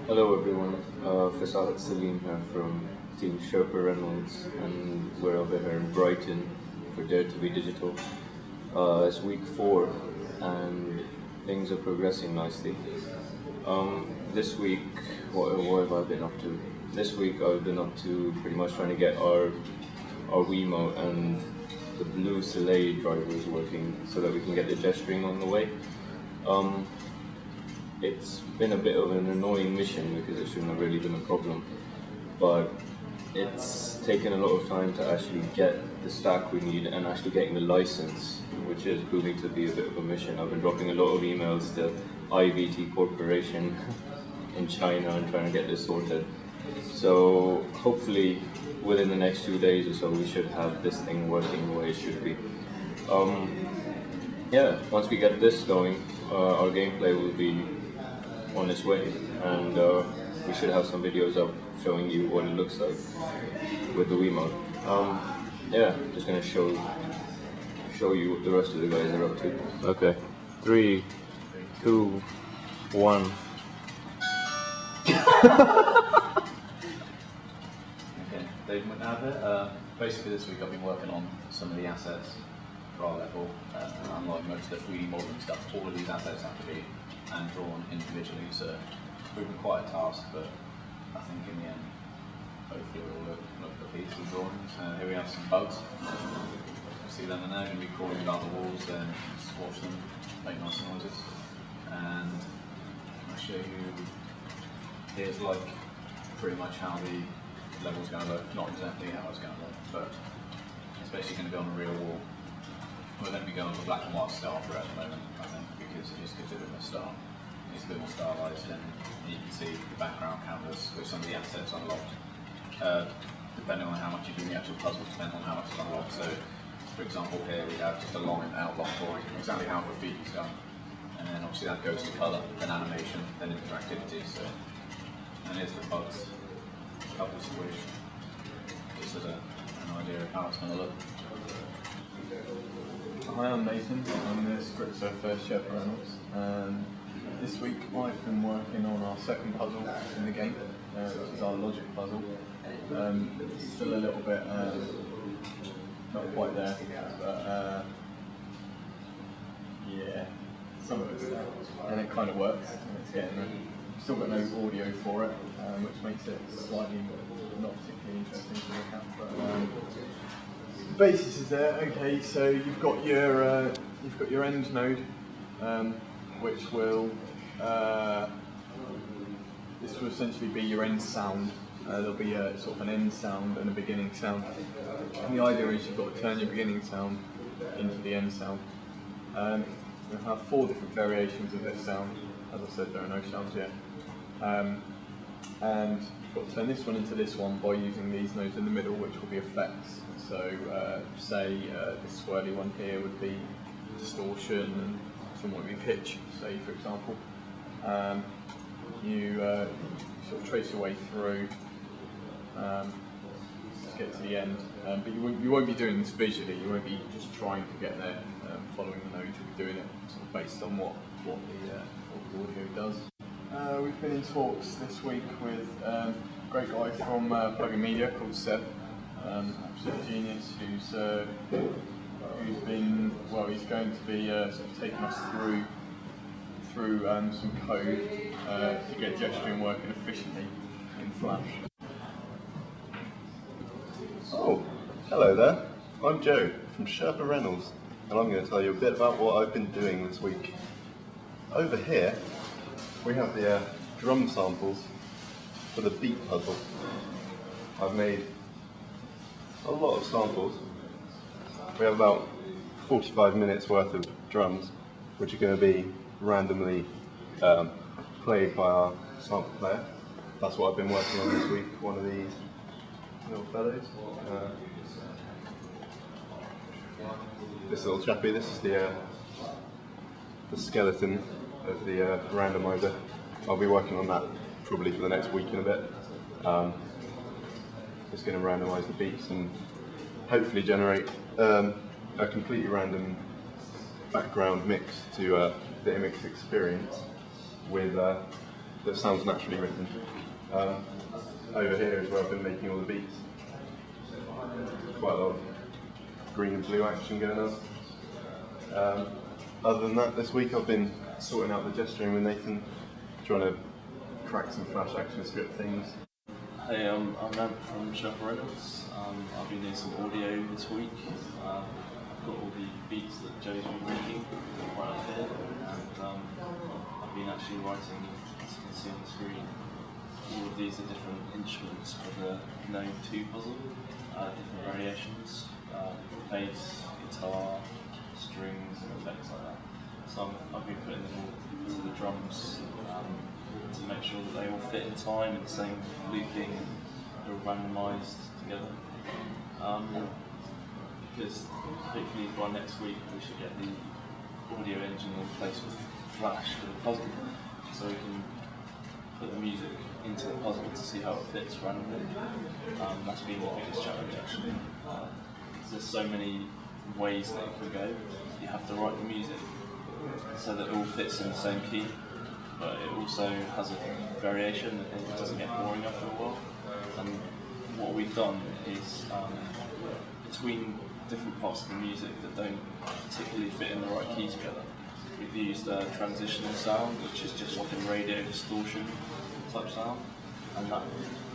Hello everyone, Fasad Salim here from Team Sherpa Reynolds, and we're over here in Brighton for Dare to be Digital. It's week 4 and things are progressing nicely. This week, what have I been up to? This week I've been up to pretty much trying to get our Wiimote and the blue Soleil drivers working so that we can get the gesturing on the way. It's been a bit of an annoying mission because it shouldn't have really been a problem, but it's taken a lot of time to actually get the stack we need and actually getting the license, which is proving to be a bit of a mission. I've been dropping a lot of emails to IVT Corporation in China and trying to get this sorted. So hopefully within the next 2 days or so we should have this thing working the way it should be. Yeah, once we get this going, our gameplay will be on its way, and we should have some videos up showing you what it looks like with the Wiimote. Yeah, just gonna show you what the rest of the guys are up to. Okay, 3, 2, 1. Okay, David McNabb here. Basically this week I've been working on some of the assets for our level. Unlike most of the 3D modelling stuff, all of these assets have to be hand drawn individually, so it's proven quite a task, but I think in the end, hopefully it will look the piece of drawings. Here we have some bugs. You see them, and they're going to be crawling down the walls, then squash them, make nice noises. And I'll show you, here's like pretty much how the level's going to look, not exactly how it's going to look, but it's basically going to be on a real wall. We're going to be going with a black and white style for it at the moment, I think, because it just gives it a bit more style. It's a bit more stylised, and you can see the background canvas with some of the assets unlocked. Depending on how much you do the actual puzzle, depends on how much is unlocked. So, for example, here we have just a line outline drawing, exactly how graffiti's done. And then obviously that goes to colour, then animation, then interactivity. So, and here's the bugs, couple squish, just as an idea of how it's going to look. Hi, I'm Nathan. I'm the script surfer, Sherpa Reynolds, and this week I've been working on our second puzzle in the game, which is our logic puzzle. It's still a little bit not quite there, but yeah, some of it's there, and it kind of works, and it's getting there. Still got no audio for it, which makes it slightly not particularly interesting to look at, but the basis is there. Okay, so you've got your end node, which will this will essentially be your end sound. There'll be a sort of an end sound and a beginning sound. And the idea is you've got to turn your beginning sound into the end sound. We'll have 4 different variations of this sound. As I said, there are no sounds yet. And you've got to turn this one into this one by using these nodes in the middle, which will be effects. So, say this swirly one here would be distortion, and some would be pitch, say, for example. You sort of trace your way through to get to the end, but you won't be doing this visually. You won't be just trying to get there, following the nodes. You'll be doing it sort of based on what the audio does. We've been in talks this week with a great guy from Plugin Media called Seb, absolute genius, who's been, well, he's going to be sort of taking us through some code to get gesturing working efficiently in Flash. Oh, hello there. I'm Joe from Sherpa Reynolds, and I'm going to tell you a bit about what I've been doing this week. Over here, we have the drum samples for the beat puzzle. I've made a lot of samples. We have about 45 minutes worth of drums, which are going to be randomly played by our sample player. That's what I've been working on this week, one of these little fellows. This little chappie, this is the skeleton of the randomizer. I'll be working on that probably for the next week and a bit. Just going to randomise the beats and hopefully generate a completely random background mix to the immix experience with that sounds naturally written. Over here is where I've been making all the beats. Quite a lot of green and blue action going on. Other than that, this week I've been sorting out the gesturing with Nathan, trying to crack some Flash action script things. Hey, I'm Ant from Sherpa Reynolds. I've been doing some audio this week. I've got all the beats that Joe's been making right up here, and I've been actually writing, as you can see on the screen, all of these are different instruments for the No 2 puzzle, different variations, bass, guitar, strings and effects like that. So I've been putting them all into the drums to make sure that they all fit in time and the same looping, they're all randomised together. Because hopefully by next week we should get the audio engine in place with Flash for the puzzle, so we can put the music into the puzzle to see how it fits randomly. That's been the biggest challenge actually. There's so many ways that it can go. You have to write the music so that it all fits in the same key, but it also has a variation and it doesn't get boring after a while. And what we've done is between different parts of the music that don't particularly fit in the right key together, we've used a transitional sound, which is just like a radio distortion type sound, and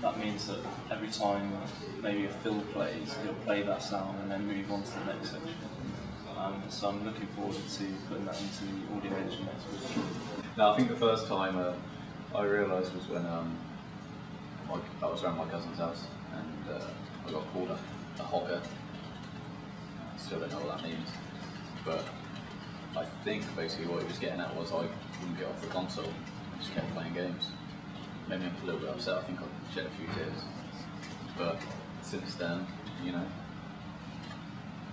that means that every time maybe a fill plays, he'll play that sound and then move on to the next section. So I'm looking forward to putting that into the audio engine next week. Now, I think the first time I realised was when I was around my cousin's house and I got called a hogger. I still don't know what that means, but I think basically what he was getting at was I wouldn't get off the console, I just kept playing games. Made me a little bit upset, I think I shed a few tears. But since then, you know,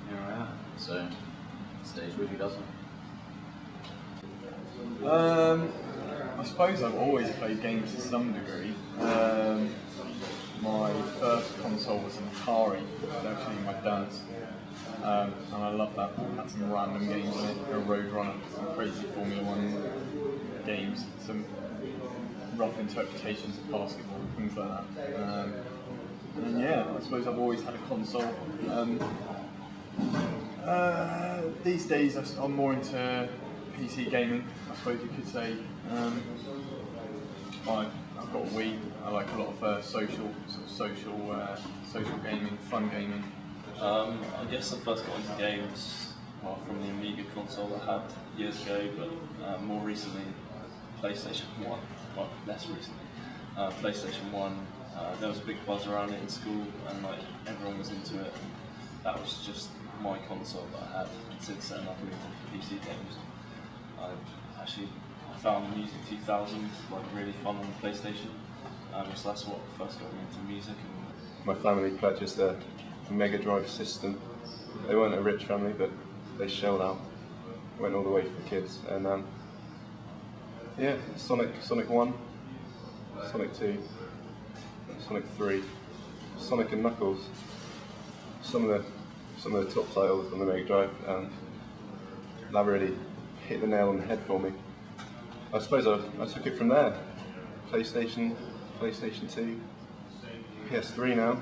here I am. So, stage really doesn't. I suppose I've always played games to some degree. My first console was an Atari, which was actually my dad's. And I love that. It had some random games in it, a Roadrunner, some crazy Formula 1 games, some rough interpretations of basketball, things like that. And yeah, I suppose I've always had a console. These days I'm more into PC gaming, I suppose you could say. I've got a Wii. I like a lot of social gaming, fun gaming. I guess I first got into games from the Amiga console I had years ago, but more recently PlayStation 1, well less recently, PlayStation 1, there was a big buzz around it in school and like everyone was into it. That was just my console that I had, and since then I've moved into PC games. I found Music 2000 like really fun on the PlayStation, so that's what first got me into music. My family purchased a Mega Drive system. They weren't a rich family, but they shelled out, went all the way for the kids, and yeah, Sonic 1, Sonic 2, Sonic 3, Sonic and Knuckles, some of the top titles on the Mega Drive, that really hit the nail on the head for me. I suppose I took it from there. PlayStation 2, PS3 now,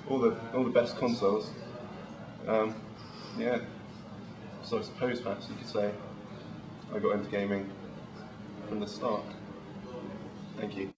all the best consoles. Yeah, so I suppose perhaps you could say I got into gaming from the start. Thank you.